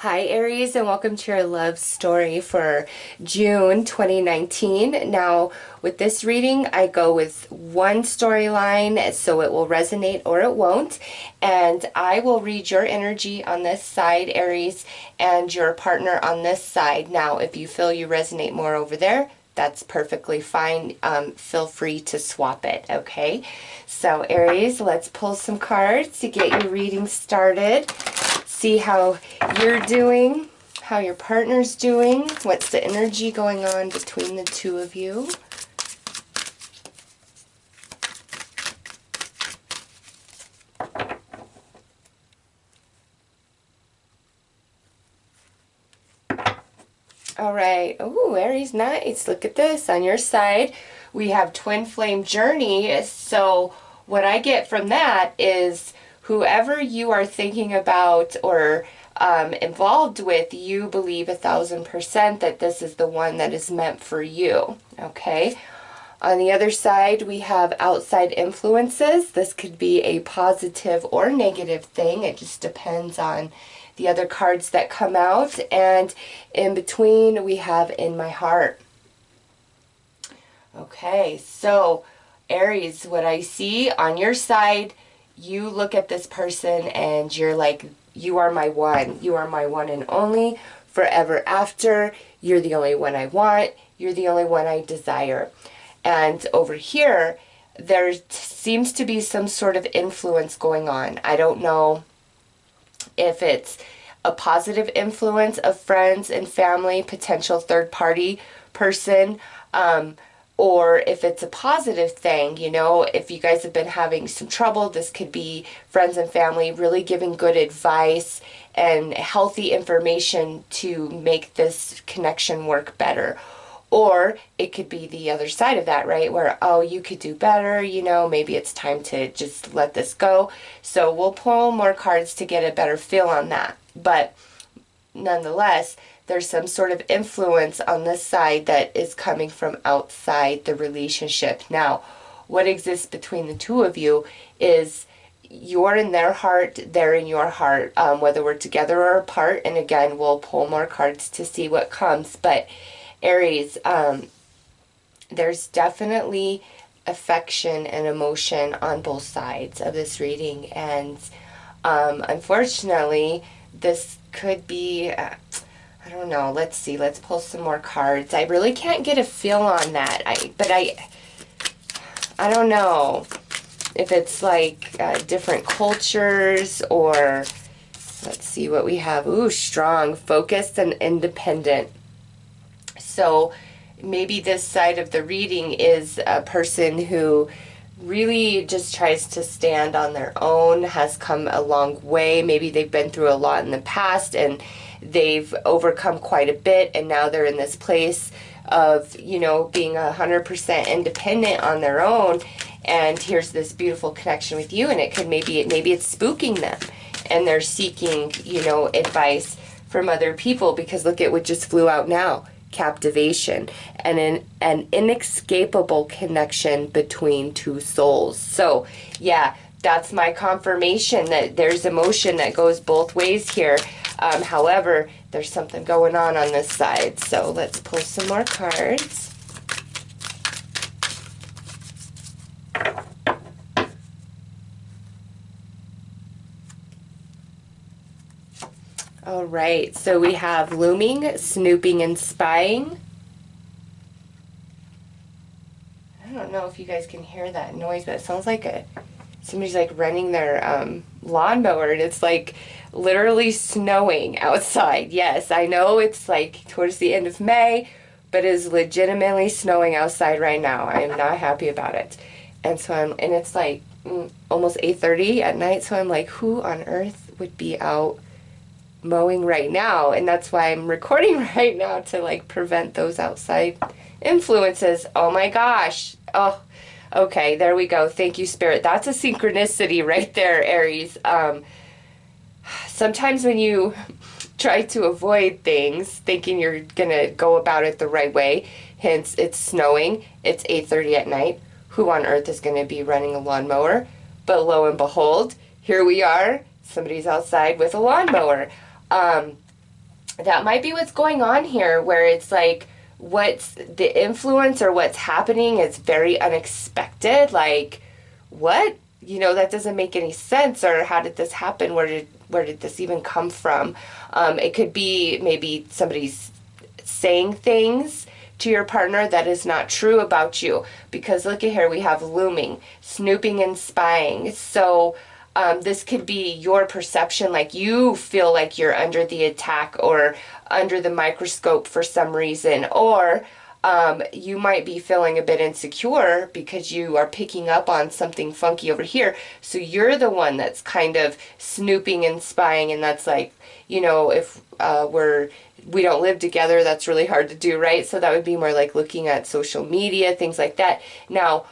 Hi Aries, and welcome to your love story for June 2019. Now with this reading I go with one storyline, so it will resonate or it won't, and I will read your energy on this side, Aries, and your partner on this side. Now if you feel you resonate more over there, that's perfectly fine. Feel free to swap it, okay? So Aries, let's pull some cards to get your reading started. See how you're doing, how your partner's doing, what's the energy going on between the two of you. All right. Oh, Aries, nice. Look at this. On your side, we have Twin Flame Journey. So what I get from that is whoever you are thinking about or involved with, you believe 1000% that this is the one that is meant for you. Okay. On the other side, we have outside influences. This could be a positive or negative thing. It just depends on the other cards that come out. And in between, we have in my heart. Okay, so Aries, what I see on your side, you look at this person and you're like, you are my one. You are my one and only, forever after. You're the only one I want. You're the only one I desire. And over here, there seems to be some sort of influence going on. I don't know if it's a positive influence of friends and family, potential third-party person, or if it's a positive thing. You know, if you guys have been having some trouble, this could be friends and family really giving good advice and healthy information to make this connection work better. Or it could be the other side of that, right? Where, oh, you could do better, you know, maybe it's time to just let this go. So we'll pull more cards to get a better feel on that. But nonetheless, there's some sort of influence on this side that is coming from outside the relationship. Now, what exists between the two of you is you're in their heart, they're in your heart, whether we're together or apart. And again, we'll pull more cards to see what comes. But Aries, there's definitely affection and emotion on both sides of this reading, and unfortunately this could be I don't know, let's see, let's pull some more cards. I really can't get a feel on that. I don't know if it's like different cultures, or let's see what we have. Ooh, strong, focused, and independent. So maybe this side of the reading is a person who really just tries to stand on their own, has come a long way. Maybe they've been through a lot in the past and they've overcome quite a bit, and now they're in this place of, you know, being 100% independent on their own. And here's this beautiful connection with you, and it could maybe it's spooking them, and they're seeking, you know, advice from other people, because look at what just flew out now. Captivation and an inescapable connection between two souls. So yeah, that's my confirmation that there's emotion that goes both ways here. However, there's something going on this side. So let's pull some more cards. All right, so we have looming, snooping, and spying. I don't know if you guys can hear that noise, but it sounds like somebody's like running their lawnmower, and it's like literally snowing outside. Yes, I know it's like towards the end of May, but it is legitimately snowing outside right now. I am not happy about it. And so and it's like almost 8:30 at night, so I'm like, who on earth would be out mowing right now? And that's why I'm recording right now, to like prevent those outside influences. Oh my gosh. Oh, okay, there we go. Thank you, Spirit. That's a synchronicity right there, Aries. Sometimes when you try to avoid things thinking you're gonna go about it the right way, hence it's snowing, it's 8:30 at night, who on earth is gonna be running a lawnmower? But lo and behold, here we are, somebody's outside with a lawnmower. that might be what's going on here, where it's like what's the influence or what's happening is very unexpected. Like, what? You know, that doesn't make any sense. Or how did this happen? Where did this even come from? It could be maybe somebody's saying things to your partner that is not true about you. Because look at here, we have looming, snooping and spying. So this could be your perception, like you feel like you're under the attack or under the microscope for some reason, or you might be feeling a bit insecure because you are picking up on something funky over here. So you're the one that's kind of snooping and spying, and that's like, you know, if we don't live together, that's really hard to do, right? So that would be more like looking at social media, things like that. Now,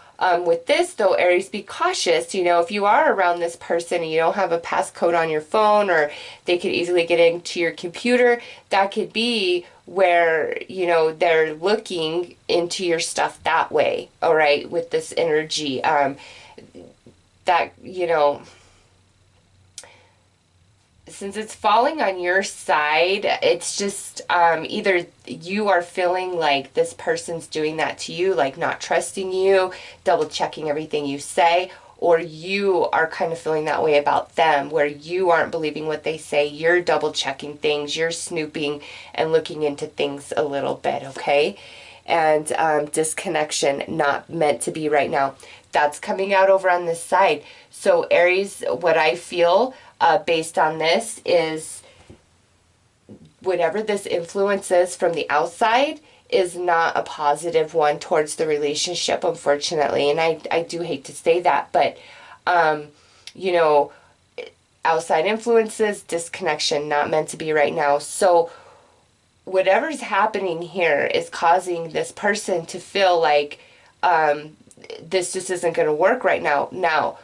with this though, Aries, be cautious. You know, if you are around this person and you don't have a passcode on your phone, or they could easily get into your computer, that could be where, you know, they're looking into your stuff that way, all right, with this energy. That, you know, since it's falling on your side, it's just either you are feeling like this person's doing that to you, like not trusting you, double checking everything you say, or you are kind of feeling that way about them, where you aren't believing what they say, you're double checking things, you're snooping and looking into things a little bit, okay? And disconnection, not meant to be right now. That's coming out over on this side. So Aries, what I feel based on this is whatever this influence is from the outside is not a positive one towards the relationship, unfortunately. And I do hate to say that, but, you know, outside influences, disconnection, not meant to be right now. So whatever's happening here is causing this person to feel like this just isn't going to work right now. Now,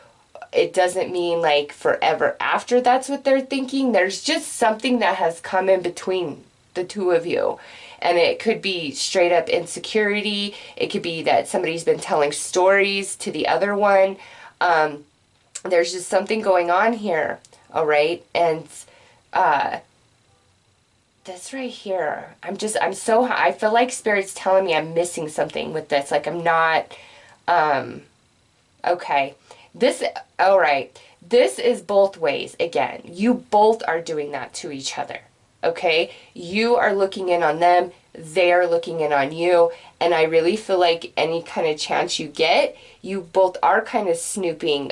it doesn't mean like forever after that's what they're thinking. There's just something that has come in between the two of you. And it could be straight up insecurity. It could be that somebody's been telling stories to the other one. There's just something going on here. All right. And this right here, I feel like Spirit's telling me I'm missing something with this. Like I'm not, okay. All right, this is both ways. Again, you both are doing that to each other, okay? You are looking in on them, they are looking in on you, and I really feel like any kind of chance you get, you both are kind of snooping,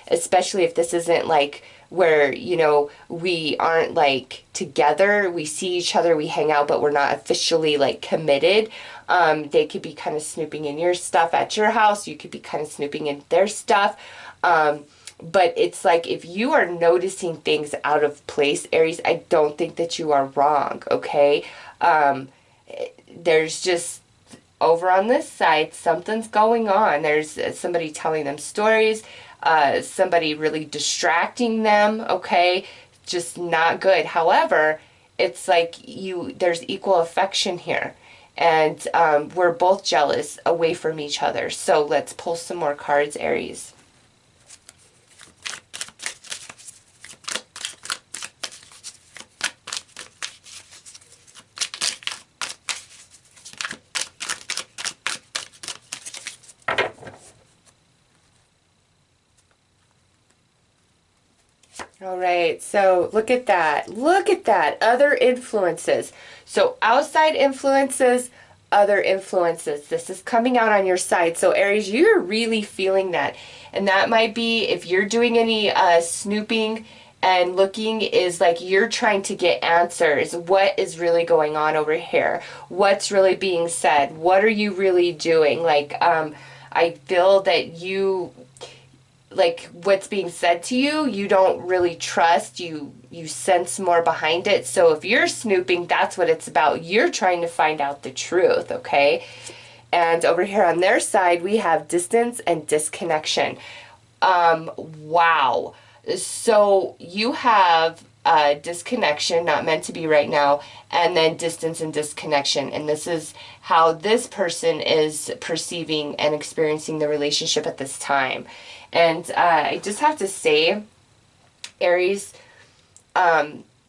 especially if this isn't like where, you know, we aren't like together, we see each other, we hang out, but we're not officially like committed. They could be kind of snooping in your stuff at your house, you could be kind of snooping in their stuff. But it's like if you are noticing things out of place, Aries, I don't think that you are wrong, okay? There's just over on this side, something's going on. There's somebody telling them stories, somebody really distracting them, okay? Just not good. However, it's like there's equal affection here. And we're both jealous away from each other. So let's pull some more cards, Aries. All right, so look at that. Look at that. Other influences. So outside influences, other influences. This is coming out on your side. So Aries, you're really feeling that. And that might be if you're doing any snooping and looking, is like you're trying to get answers. What is really going on over here? What's really being said? What are you really doing? Like, I feel that you, like what's being said to you, you don't really trust, you sense more behind it. So if you're snooping, that's what it's about. You're trying to find out the truth, okay? And over here on their side, we have distance and disconnection. Wow. So you have disconnection, not meant to be right now, and then distance and disconnection. And this is how this person is perceiving and experiencing the relationship at this time. And I just have to say, Aries,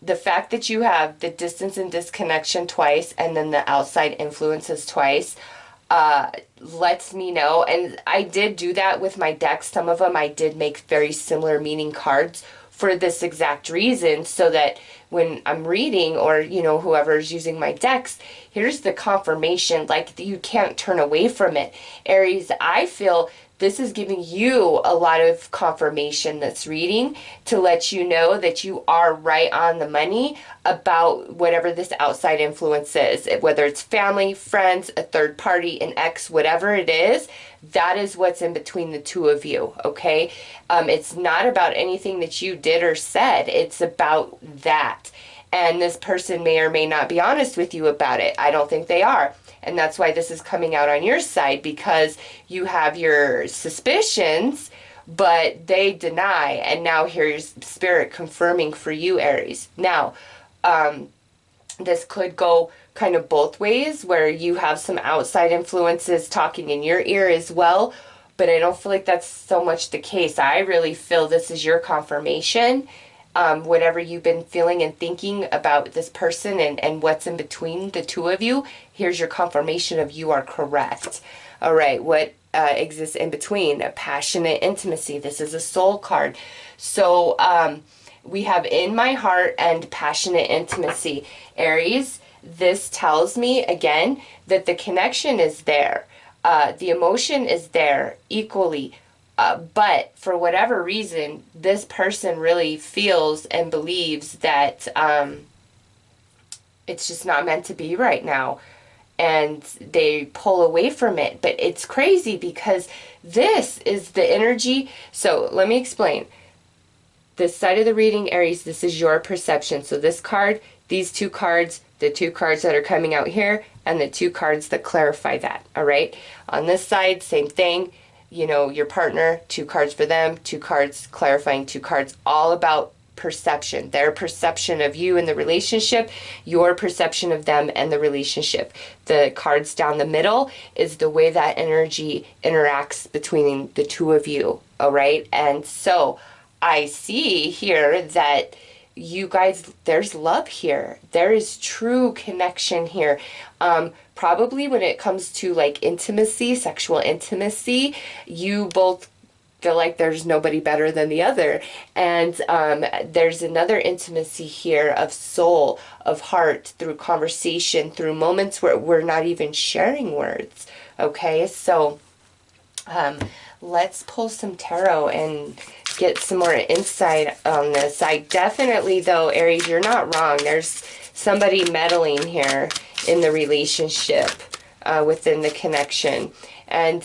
the fact that you have the distance and disconnection twice and then the outside influences twice lets me know. And I did do that with my decks. Some of them I did make very similar meaning cards for this exact reason, so that when I'm reading, or whoever's using my decks, here's the confirmation. Like, you can't turn away from it. Aries, I feel this is giving you a lot of confirmation, that's reading, to let you know that you are right on the money about whatever this outside influence is. Whether it's family, friends, a third party, an ex, whatever it is, that is what's in between the two of you, okay? It's not about anything that you did or said. It's about that. And this person may or may not be honest with you about it. I don't think they are. And that's why this is coming out on your side, because you have your suspicions, but they deny. And now here's Spirit confirming for you, Aries. Now, this could go kind of both ways, where you have some outside influences talking in your ear as well, but I don't feel like that's so much the case. I really feel this is your confirmation. Whatever you've been feeling and thinking about this person and what's in between the two of you, here's your confirmation of you are correct. All right, what exists in between? A passionate intimacy. This is a soul card. So we have in my heart and passionate intimacy. Aries, this tells me, again, that the connection is there. The emotion is there equally. But for whatever reason, this person really feels and believes that it's just not meant to be right now. And they pull away from it. But it's crazy, because this is the energy. So let me explain. This side of the reading, Aries, this is your perception. So this card, these two cards, the two cards that are coming out here, and the two cards that clarify that, all right? On this side, same thing. Your partner, two cards for them, two cards clarifying, two cards, all about perception. Their perception of you and the relationship, your perception of them and the relationship. The cards down the middle is the way that energy interacts between the two of you, all right? And so I see here that you guys, there's love here. There is true connection here. Probably when it comes to like intimacy, sexual intimacy, you both feel like there's nobody better than the other. And there's another intimacy here of soul, of heart, through conversation, through moments where we're not even sharing words. Okay, so let's pull some tarot and get some more insight on this. I definitely, though, Aries, you're not wrong. There's somebody meddling here in the relationship, within the connection. And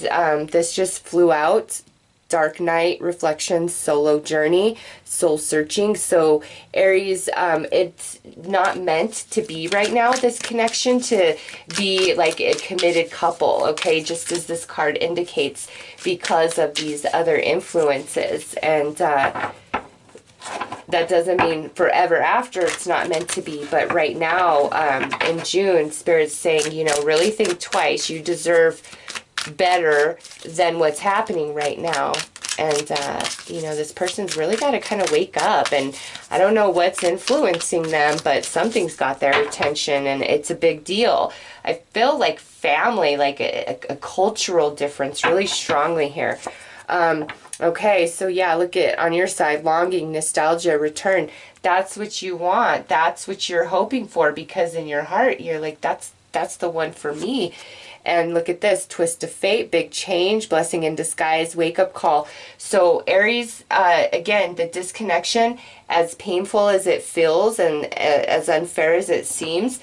this just flew out. Dark Night, Reflections, Solo Journey, Soul Searching. So Aries, it's not meant to be right now, this connection, to be like a committed couple, okay, just as this card indicates, because of these other influences. And that doesn't mean forever after it's not meant to be, but right now, in June, Spirit's saying, really think twice. You deserve better than what's happening right now. And this person's really got to kind of wake up, and I don't know what's influencing them, but something's got their attention, and it's a big deal. I feel like family, like a cultural difference really strongly here. Okay, so yeah, look at on your side, longing, nostalgia, return. That's what you want. That's what you're hoping for, because in your heart you're like, that's the one for me. And look at this, twist of fate, big change, blessing in disguise, wake-up call. So Aries, again, the disconnection, as painful as it feels and as unfair as it seems,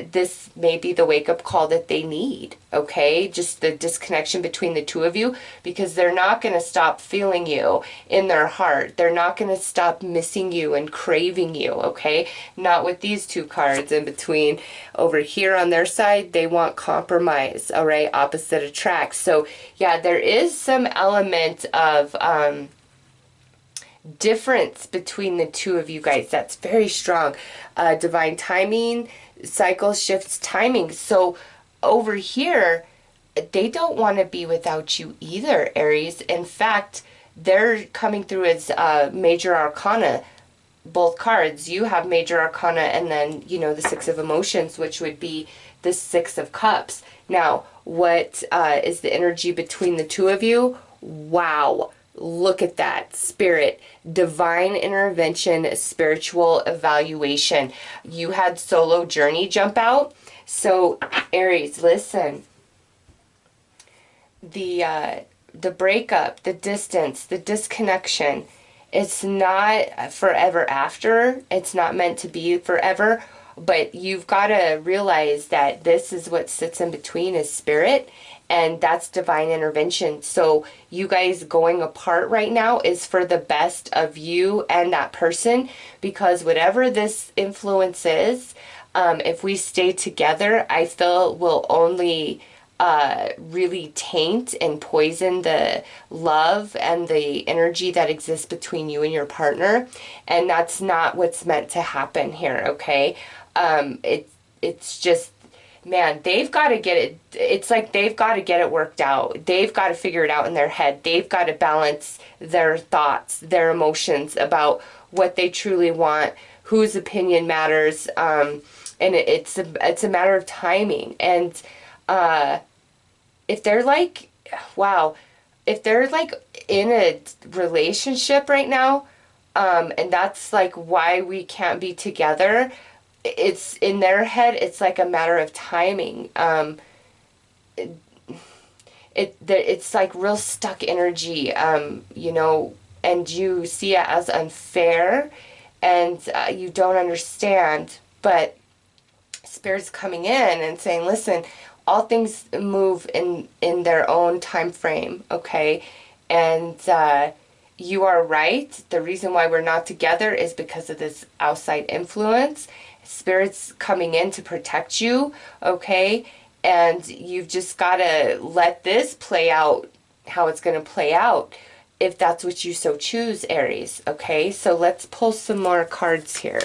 this may be the wake-up call that they need, okay? Just the disconnection between the two of you, because they're not going to stop feeling you in their heart. They're not going to stop missing you and craving you, okay? Not with these two cards in between. Over here on their side, they want compromise, all right? Opposite attracts. So, yeah, there is some element of difference between the two of you guys. That's very strong. Divine timing, cycle shifts timing. So over here, they don't want to be without you either, Aries. In fact, they're coming through as major arcana, both cards. You have Major Arcana and then, you know, the Six of Emotions, which would be the Six of Cups. Now, what is the energy between the two of you? Wow. Look at that. Spirit, divine intervention, spiritual evaluation. You had solo journey jump out. So, Aries, listen. The breakup, the distance, the disconnection, it's not forever after. It's not meant to be forever. But you've got to realize that this is what sits in between is spirit, and that's divine intervention. So you guys going apart right now is for the best of you and that person, because whatever this influence is, if we stay together, I feel will only really taint and poison the love and the energy that exists between you and your partner. And that's not what's meant to happen here, okay? It's just, man, they've got to get it. It's like they've got to get it worked out. They've got to figure it out in their head. They've got to balance their thoughts, their emotions about what they truly want, whose opinion matters. And it's a matter of timing. And if they're like, wow, if they're like in a relationship right now, and that's like why we can't be together, it's in their head, it's like a matter of timing. It's like real stuck energy, you know, and you see it as unfair, and you don't understand, but Spirit's coming in and saying, listen, all things move in their own time frame, okay? And you are right. The reason why we're not together is because of this outside influence. Spirit's coming in to protect you, okay? And you've just got to let this play out how it's going to play out, if that's what you so choose, Aries, okay? So let's pull some more cards here.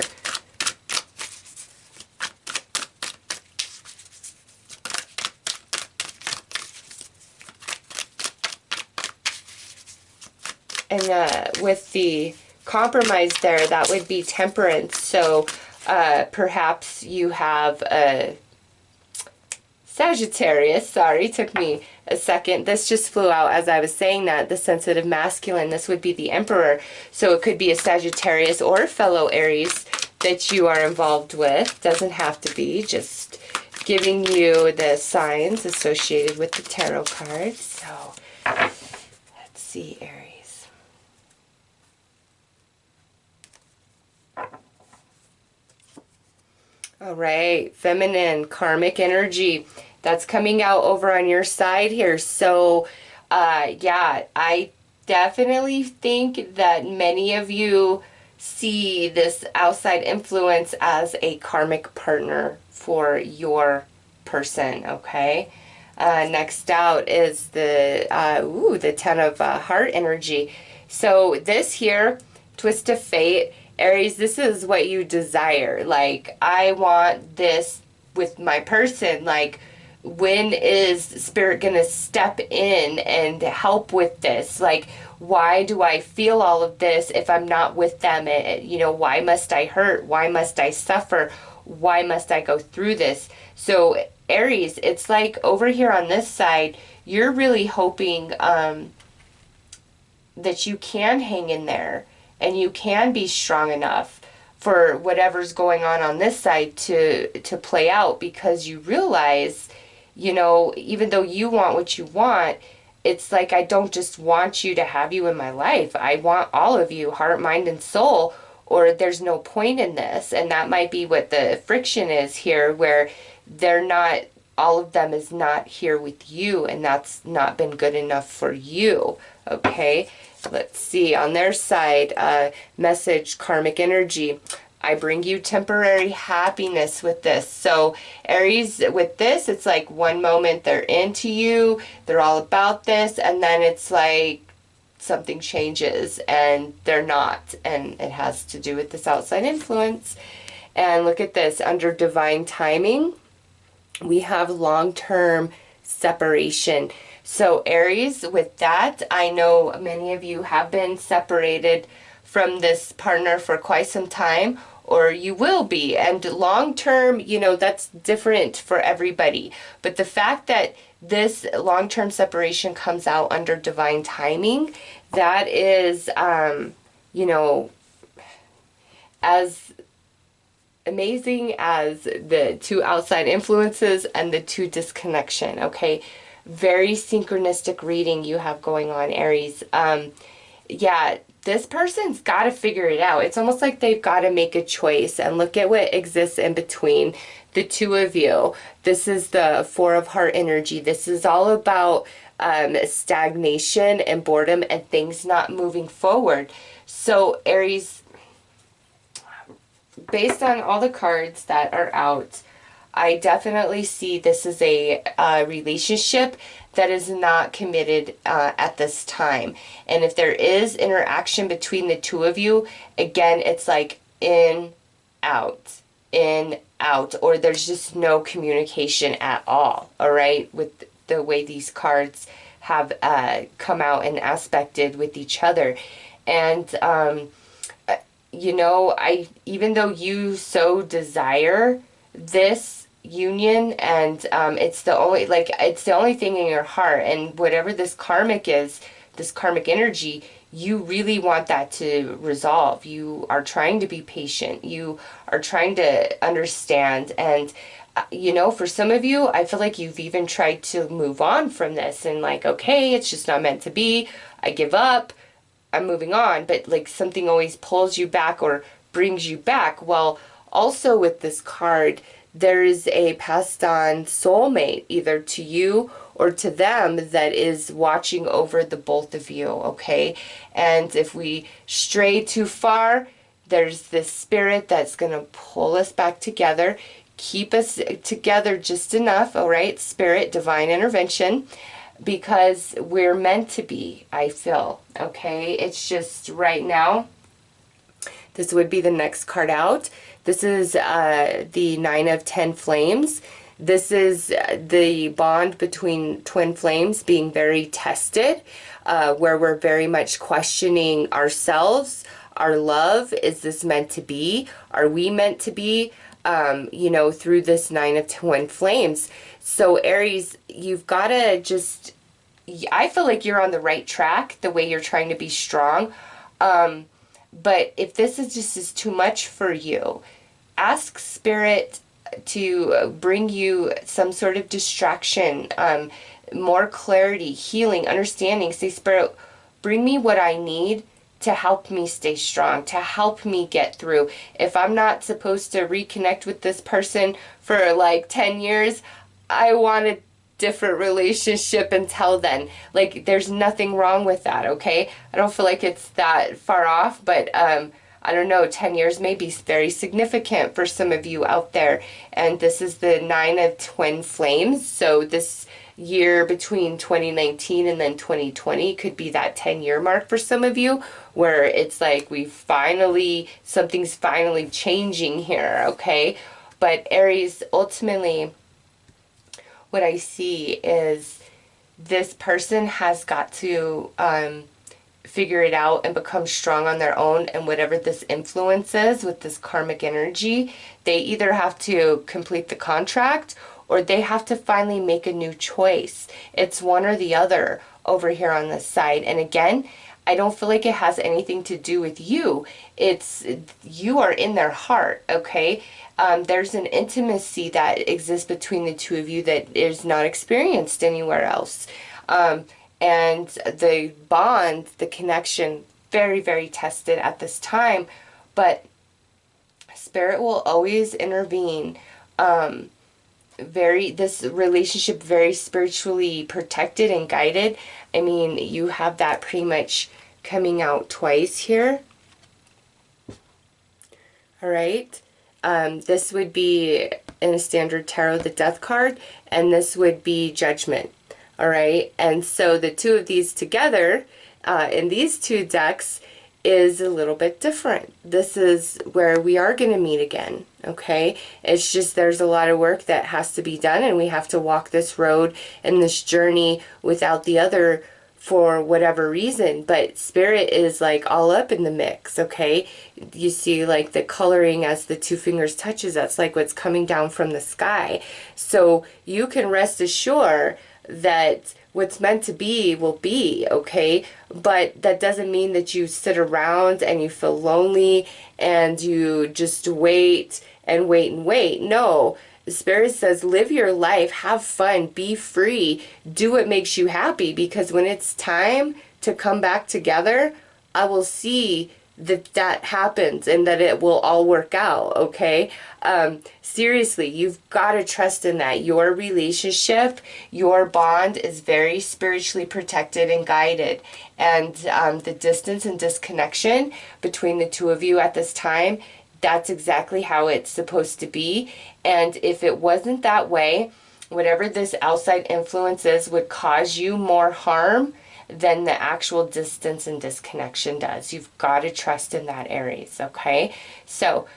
And with the compromise there, that would be Temperance. So perhaps you have a Sagittarius. Sorry, took me a second. This just flew out as I was saying that. The sensitive masculine. This would be the Emperor. So it could be a Sagittarius or a fellow Aries that you are involved with. Doesn't have to be. Just giving you the signs associated with the tarot cards. So let's see, Aries. All right, feminine, karmic energy. That's coming out over on your side here. So, yeah, I definitely think that many of you see this outside influence as a karmic partner for your person, okay? Next out is the Ten of Heart energy. So this here, twist of fate, Aries, this is what you desire. Like, I want this with my person. Like, when is Spirit going to step in and help with this? Like, why do I feel all of this if I'm not with them? You know, why must I hurt? Why must I suffer? Why must I go through this? So, Aries, it's like over here on this side, you're really hoping that you can hang in there. And you can be strong enough for whatever's going on this side to play out, because you realize, you know, even though you want what you want, it's like I don't just want you to have you in my life. I want all of you, heart, mind, and soul, or there's no point in this. And that might be what the friction is here, where they're not, all of them is not here with you, and that's not been good enough for you, okay? Let's see, on their side, message, karmic energy. I bring you temporary happiness with this. So Aries, with this, it's like one moment they're into you, they're all about this, and then it's like something changes and they're not. And it has to do with this outside influence. And look at this, under divine timing, we have long-term separation. So Aries, with that, I know many of you have been separated from this partner for quite some time, or you will be. And long term, you know, that's different for everybody. But the fact that this long-term separation comes out under divine timing, that is, you know, as amazing as the two outside influences and the two disconnection, okay? Very synchronistic reading you have going on, Aries. Yeah, this person's got to figure it out. It's almost like they've got to make a choice, and look at what exists in between the two of you. This is the Four of Heart energy. This is all about stagnation and boredom and things not moving forward. So Aries, based on all the cards that are out, I definitely see this is a relationship that is not committed at this time. And if there is interaction between the two of you, again, it's like in, out, or there's just no communication at all, all right, with the way these cards have come out and aspected with each other. And, you know, even though you so desire this union, and it's the only thing in your heart, and whatever this karmic is, this karmic energy, you really want that to resolve. You are trying to be patient, you are trying to understand, and you know, for some of you, I feel like you've even tried to move on from this and like, okay, it's just not meant to be, I give up, I'm moving on. But like something always pulls you back or brings you back. Well, also with this card, there is a passed on soulmate, either to you or to them, that is watching over the both of you, okay? And if we stray too far, there's this spirit that's going to pull us back together, keep us together just enough, all right? Spirit, divine intervention, because we're meant to be, I feel, okay? It's just right now, this would be the next card out. This is the 9 of 10 flames. This is the bond between twin flames being very tested, where we're very much questioning ourselves, our love. Is this meant to be? Are we meant to be? You know, through this 9 of twin flames. So Aries, you've got to just, I feel like you're on the right track, the way you're trying to be strong. But if this is just is too much for you, ask Spirit to bring you some sort of distraction, more clarity, healing, understanding. Say, Spirit, bring me what I need to help me stay strong, to help me get through. If I'm not supposed to reconnect with this person for like 10 years, I want a different relationship until then. Like, there's nothing wrong with that, okay? I don't feel like it's that far off, but I don't know, 10 years may be very significant for some of you out there. And this is the 9 of twin flames. So this year between 2019 and then 2020 could be that 10-year mark for some of you, where it's like something's finally changing here, okay? But Aries, ultimately, what I see is this person has got to figure it out and become strong on their own, and whatever this influence is with this karmic energy, they either have to complete the contract or they have to finally make a new choice. It's one or the other over here on this side. And again, I don't feel like it has anything to do with you. It's, you are in their heart, okay? There's an intimacy that exists between the two of you that is not experienced anywhere else. And the bond, the connection, very, very tested at this time. But Spirit will always intervene. This relationship very spiritually protected and guided. I mean, you have that pretty much coming out twice here. All right. This would be in a standard tarot, the Death card, and this would be Judgment. All right. And so the two of these together in these two decks is a little bit different. This is where we are going to meet again, okay? It's just there's a lot of work that has to be done, and we have to walk this road and this journey without the other for whatever reason, but Spirit is like all up in the mix, okay? You see like the coloring as the two fingers touches, that's like what's coming down from the sky. So you can rest assured that what's meant to be will be, okay? But that doesn't mean that you sit around and you feel lonely and you just wait and wait and wait. No. Spirit says, live your life, have fun, be free, do what makes you happy, because when it's time to come back together, I will see that that happens and that it will all work out, okay? Seriously, you've got to trust in that. Your relationship, your bond is very spiritually protected and guided. And the distance and disconnection between the two of you at this time, that's exactly how it's supposed to be. And if it wasn't that way, whatever this outside influence is would cause you more harm than the actual distance and disconnection does. You've got to trust in that, Aries, okay? So,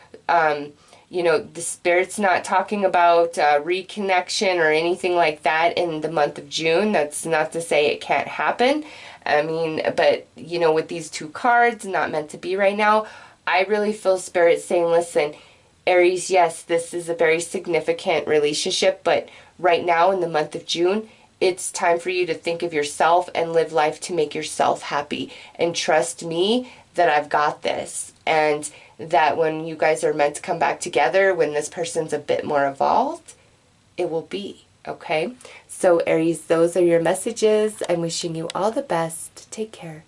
you know, the Spirit's not talking about reconnection or anything like that in the month of June. That's not to say it can't happen. I mean, but, you know, with these two cards, not meant to be right now, I really feel Spirit saying, listen, Aries, yes, this is a very significant relationship, but right now in the month of June, it's time for you to think of yourself and live life to make yourself happy. And trust me that I've got this. And that when you guys are meant to come back together, when this person's a bit more evolved, it will be, okay? So Aries, those are your messages. I'm wishing you all the best. Take care.